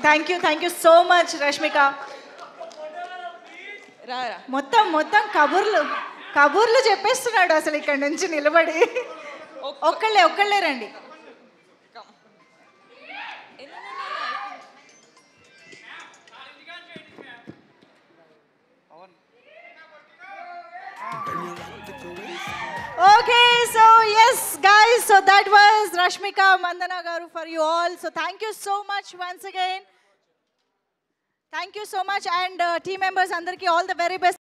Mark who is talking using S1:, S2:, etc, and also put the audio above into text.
S1: Thank you so much Rashmika. మొత్తం కబుర్లు చెప్పేస్తున్నాడు అసలు ఇక్కడ నుంచి నిలబడి. ఒక్కళ్ళే రండి. Okay, so yes guys, so that was Rashmika Mandana garu for you all. So thank you so much once again. Thank you so much, and team members andarki all the very best.